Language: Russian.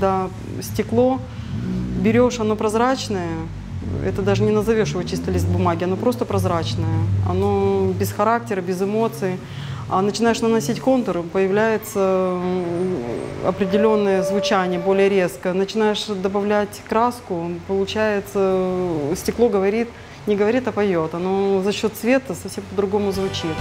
когда стекло берешь, оно прозрачное, это даже не назовешь его чисто лист бумаги, оно просто прозрачное, оно без характера, без эмоций. А начинаешь наносить контур, появляется определенное звучание, более резко. Начинаешь добавлять краску, получается, стекло говорит, не говорит, а поет. Оно за счет цвета совсем по-другому звучит.